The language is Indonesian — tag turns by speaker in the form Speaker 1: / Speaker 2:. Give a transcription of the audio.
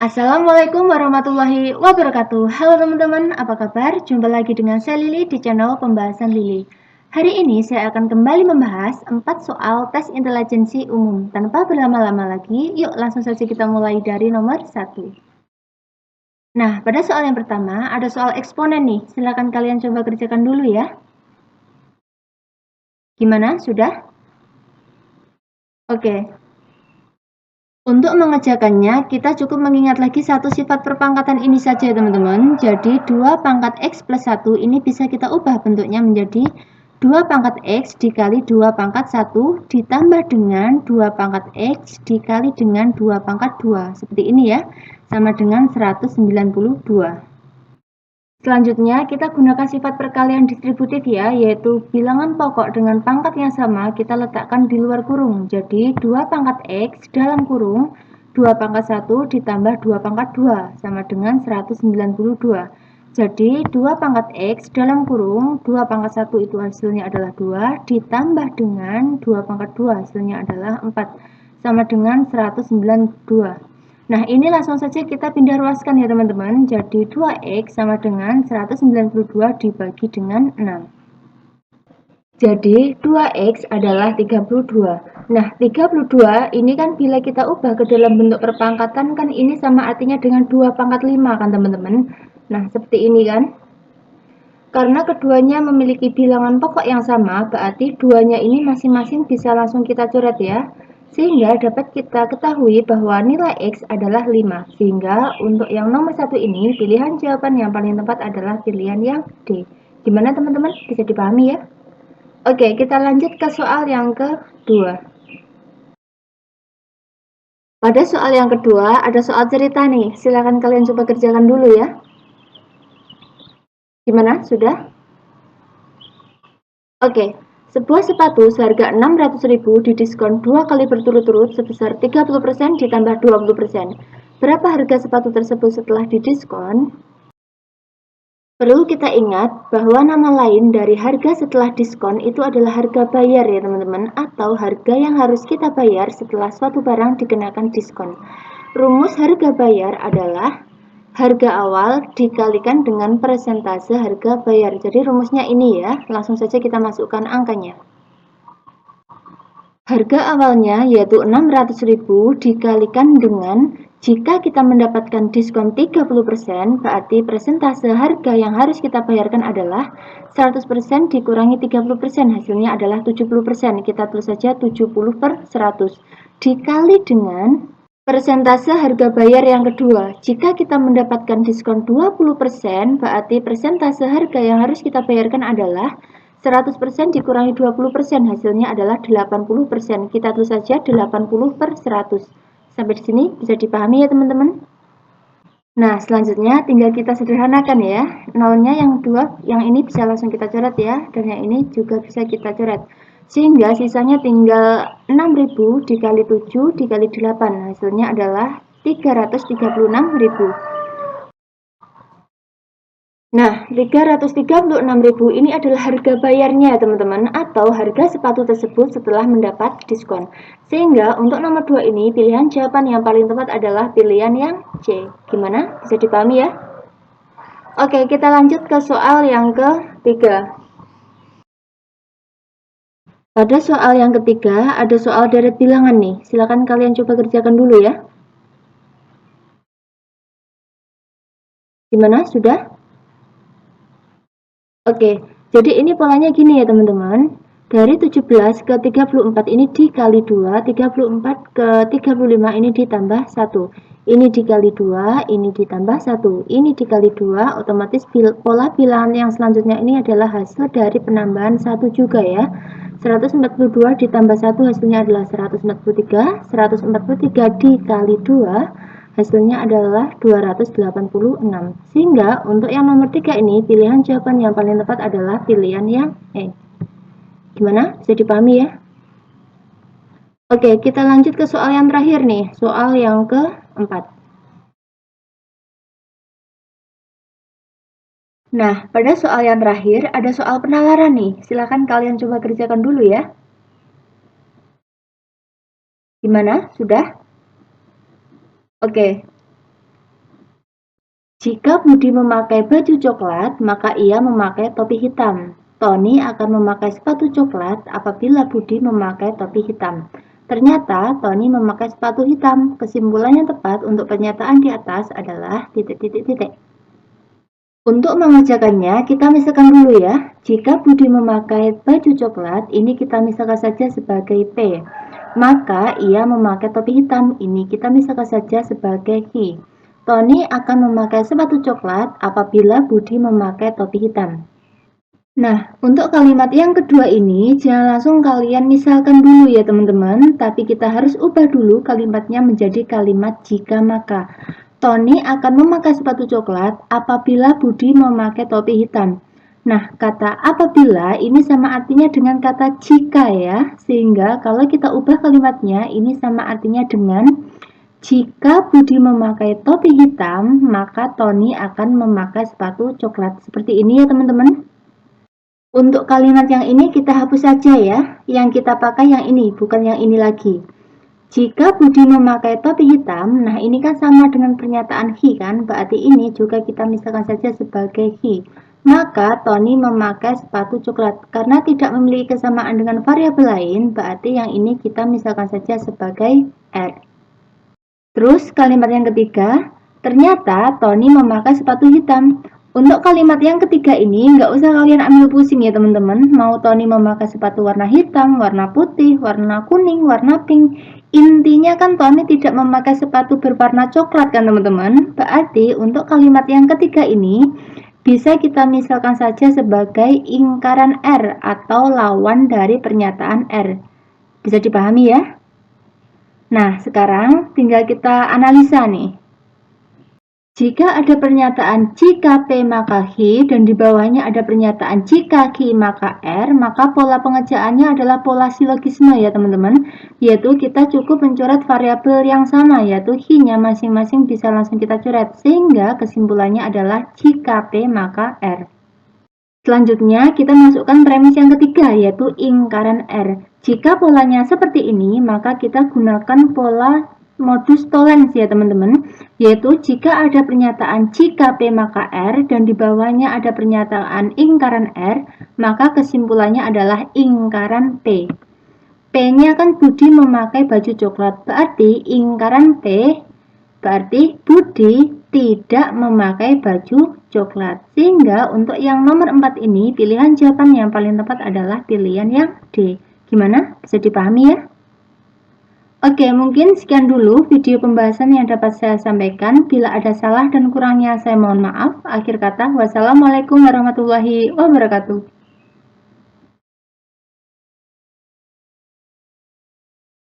Speaker 1: Assalamualaikum warahmatullahi wabarakatuh. Halo teman-teman, apa kabar? Jumpa lagi dengan saya Lili di channel Pembahasan Lili. Hari ini saya akan kembali membahas 4 soal tes intelijensi umum. Tanpa berlama-lama lagi, yuk langsung saja kita mulai dari nomor 1. Nah, pada soal yang pertama, ada soal eksponen nih. Silakan kalian coba kerjakan dulu ya. Gimana? Sudah? Oke. Untuk mengerjakannya, kita cukup mengingat lagi satu sifat perpangkatan ini saja teman-teman. Jadi 2 pangkat X plus 1 ini bisa kita ubah bentuknya menjadi 2 pangkat X dikali 2 pangkat 1 ditambah dengan 2 pangkat X dikali dengan 2 pangkat 2. Seperti ini ya, sama dengan 192. Selanjutnya, kita gunakan sifat perkalian distributif ya, yaitu bilangan pokok dengan pangkat yang sama kita letakkan di luar kurung. Jadi, 2 pangkat X dalam kurung 2 pangkat 1 ditambah 2 pangkat 2 sama dengan 192. Jadi, 2 pangkat X dalam kurung 2 pangkat 1 itu hasilnya adalah 2 ditambah dengan 2 pangkat 2 hasilnya adalah 4 sama dengan 192. Nah, ini langsung saja kita pindah ruaskan ya teman-teman. Jadi 2X sama dengan 192 dibagi dengan 6. Jadi 2X adalah 32. Nah, 32 ini kan bila kita ubah ke dalam bentuk perpangkatan kan ini sama artinya dengan 2 pangkat 5 kan teman-teman. Nah, seperti ini kan. Karena keduanya memiliki bilangan pokok yang sama, berarti duanya ini masing-masing bisa langsung kita coret ya. Sehingga dapat kita ketahui bahwa nilai X adalah 5. Sehingga untuk yang nomor 1 ini, pilihan jawaban yang paling tepat adalah pilihan yang D. Gimana teman-teman? Bisa dipahami ya? Oke, kita lanjut ke soal yang kedua. Pada soal yang kedua, ada soal cerita nih. Silakan kalian coba kerjakan dulu ya. Gimana? Sudah? Oke. Sebuah sepatu seharga 600.000 didiskon 2 kali berturut-turut sebesar 30% ditambah 20%. Berapa harga sepatu tersebut setelah didiskon? Perlu kita ingat bahwa nama lain dari harga setelah diskon itu adalah harga bayar ya teman-teman, atau harga yang harus kita bayar setelah suatu barang dikenakan diskon. Rumus harga bayar adalah harga awal dikalikan dengan persentase harga bayar. Jadi rumusnya ini ya, langsung saja kita masukkan angkanya. Harga awalnya yaitu 600.000 dikalikan dengan jika kita mendapatkan diskon 30%, berarti persentase harga yang harus kita bayarkan adalah 100% dikurangi 30%, hasilnya adalah 70%. Kita tulis saja 70/100 dikali dengan persentase harga bayar yang kedua. Jika kita mendapatkan diskon 20%, berarti persentase harga yang harus kita bayarkan adalah 100% dikurangi 20%, hasilnya adalah 80%. Kita tulis saja 80/100. Sampai di sini bisa dipahami ya teman-teman? Nah, selanjutnya tinggal kita sederhanakan ya. Nolnya yang dua, yang ini bisa langsung kita coret ya, dan yang ini juga bisa kita coret. Sehingga sisanya tinggal 6.000 dikali 7 dikali 8. Hasilnya adalah 336.000. Nah, 336.000 ini adalah harga bayarnya teman-teman, atau harga sepatu tersebut setelah mendapat diskon. Sehingga untuk nomor 2 ini pilihan jawaban yang paling tepat adalah pilihan yang C. Gimana? Bisa dipahami ya? Oke, kita lanjut ke soal yang ketiga. Pada soal yang ketiga ada soal deret bilangan nih. Silakan kalian coba kerjakan dulu ya. Gimana? Sudah? Oke, jadi ini polanya gini ya teman-teman. Dari 17 ke 34 ini dikali 2, 34 ke 35 ini ditambah 1. Ini dikali 2, ini ditambah 1. Ini dikali 2, otomatis pola bilangan yang selanjutnya ini adalah hasil dari penambahan 1 juga ya. 142 ditambah 1 hasilnya adalah 143. 143 dikali 2 hasilnya adalah 286. Sehingga untuk yang nomor 3 ini pilihan jawaban yang paling tepat adalah pilihan yang E. Gimana? Bisa dipahami ya? Oke, kita lanjut ke soal yang terakhir nih, soal yang keempat. Nah, pada soal yang terakhir ada soal penalaran nih. Silakan kalian coba kerjakan dulu ya. Gimana? Sudah? Oke. Jika Budi memakai baju coklat, maka ia memakai topi hitam. Tony akan memakai sepatu coklat apabila Budi memakai topi hitam. Ternyata Tony memakai sepatu hitam. Kesimpulan yang tepat untuk pernyataan di atas adalah titik-titik-titik. Untuk mengerjakannya, kita misalkan dulu ya. Jika Budi memakai baju coklat, ini kita misalkan saja sebagai P. Maka ia memakai topi hitam, ini kita misalkan saja sebagai Q. Tony akan memakai sepatu coklat apabila Budi memakai topi hitam. Nah, untuk kalimat yang kedua ini, jangan langsung kalian misalkan dulu ya teman-teman, tapi kita harus ubah dulu kalimatnya menjadi kalimat jika maka. Tony akan memakai sepatu coklat apabila Budi memakai topi hitam. Nah, kata apabila ini sama artinya dengan kata jika ya, sehingga kalau kita ubah kalimatnya ini sama artinya dengan jika Budi memakai topi hitam, maka Tony akan memakai sepatu coklat. Seperti ini ya teman-teman. Untuk kalimat yang ini kita hapus saja ya. Yang kita pakai yang ini, bukan yang ini lagi. Jika Budi memakai topi hitam, nah ini kan sama dengan pernyataan he kan, berarti ini juga kita misalkan saja sebagai he. Maka Tony memakai sepatu coklat. Karena tidak memiliki kesamaan dengan variabel lain, berarti yang ini kita misalkan saja sebagai R. Terus kalimat yang ketiga, ternyata Tony memakai sepatu hitam. Untuk kalimat yang ketiga ini, nggak usah kalian ambil pusing ya teman-teman. Mau Tony memakai sepatu warna hitam, warna putih, warna kuning, warna pink. Intinya kan Tony tidak memakai sepatu berwarna coklat kan teman-teman. Berarti untuk kalimat yang ketiga ini, bisa kita misalkan saja sebagai ingkaran R atau lawan dari pernyataan R. Bisa dipahami ya? Nah, sekarang tinggal kita analisa nih. Jika ada pernyataan jika P maka Q dan di bawahnya ada pernyataan jika Q maka R, maka pola pengerjaannya adalah pola silogisme ya teman-teman, yaitu kita cukup mencoret variabel yang sama, yaitu Q-nya masing-masing bisa langsung kita coret, sehingga kesimpulannya adalah jika P maka R. Selanjutnya kita masukkan premis yang ketiga, yaitu ingkaran R. Jika polanya seperti ini, maka kita gunakan pola modus tollens ya teman-teman, yaitu jika ada pernyataan jika P maka R dan di bawahnya ada pernyataan ingkaran R, maka kesimpulannya adalah ingkaran P. P-nya kan Budi memakai baju coklat, berarti ingkaran P berarti Budi tidak memakai baju coklat. Sehingga untuk yang nomor 4 ini pilihan jawaban yang paling tepat adalah pilihan yang D. Gimana? Bisa dipahami ya? Oke, mungkin sekian dulu video pembahasan yang dapat saya sampaikan. Bila ada salah dan kurangnya saya mohon maaf. Akhir kata, wassalamualaikum warahmatullahi wabarakatuh.